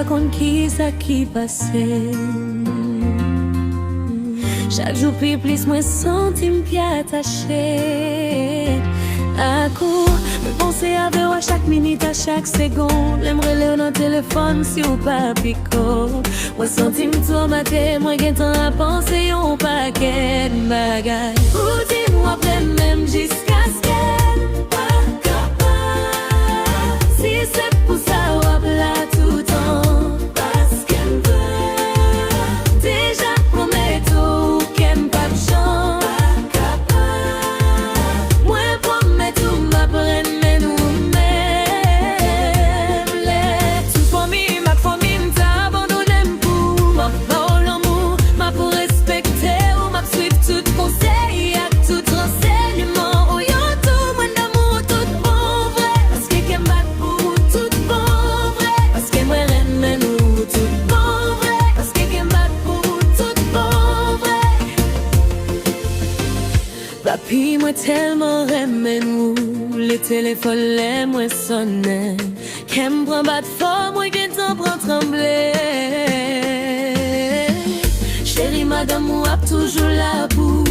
contre qui ça qui passait. Chaque jour plus moi senti m'pi attaché. À court, me penser avec à chaque minute, à chaque seconde. J'aimerais le dans le téléphone si ou pas pico. Moi senti m'tourmater, moi j'ai temps à penser un paquet de bagages. Ou dis-moi après même jusqu'à ce qu'elle pas capable. Si c'est pour ça ou là tout le temps. Parce qu'elle veut. Déjà promet tout qu'elle pas de chance. Papi moi tellement aimé nous, le téléphone les moi sonne, qu'elle prend bat fort moi qui t'en prend trembler. Chérie madame moi toujours là pour,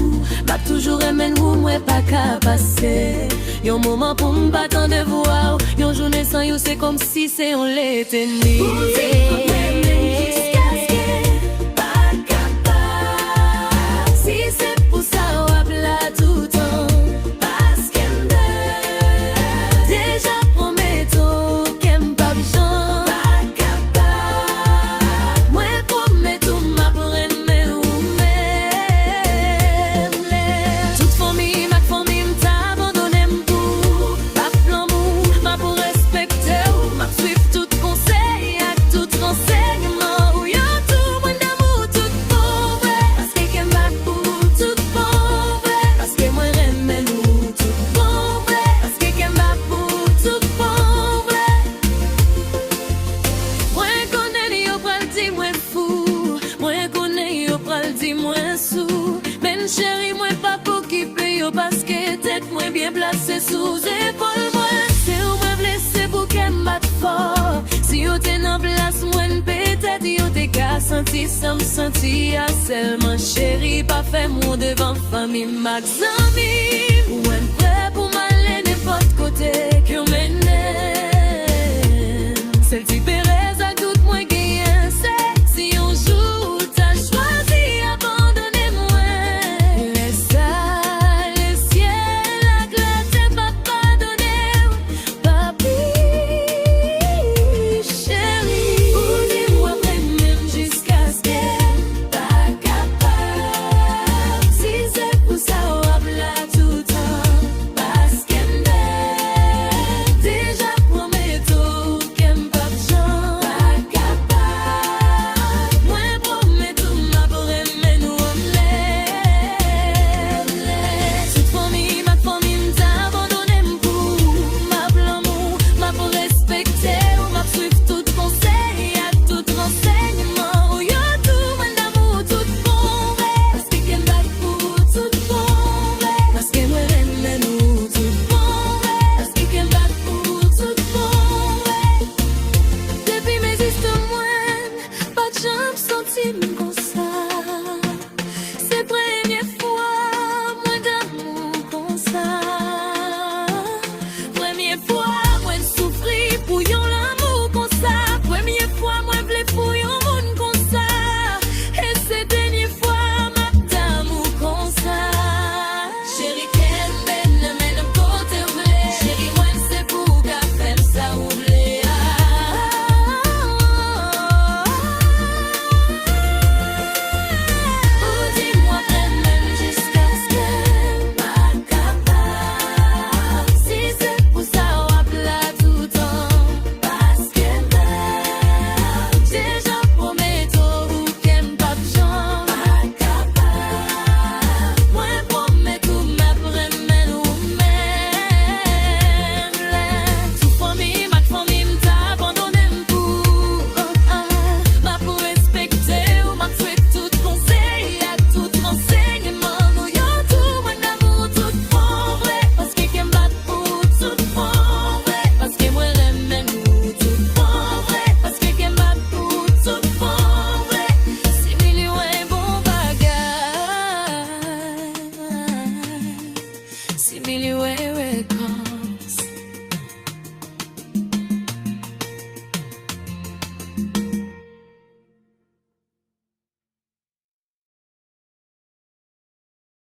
m'a toujours aimé nous moi pas qu'à passer. Yon moment pour m'battre de voir, yon journée sans you c'est comme si c'est on l'était ni. Chérie, moi pas pour qui paye parce que tête moi bien placée sous épaule moi. C'est où me blessé pour qu'elle me batte fort. Si yo t'es en place, moi peut-être yo t'es qu'à sentir sans me sentir seulement chérie, pas fait mon devant famille, max amis. Ou un prêt pour m'aller n'importe côté que mène.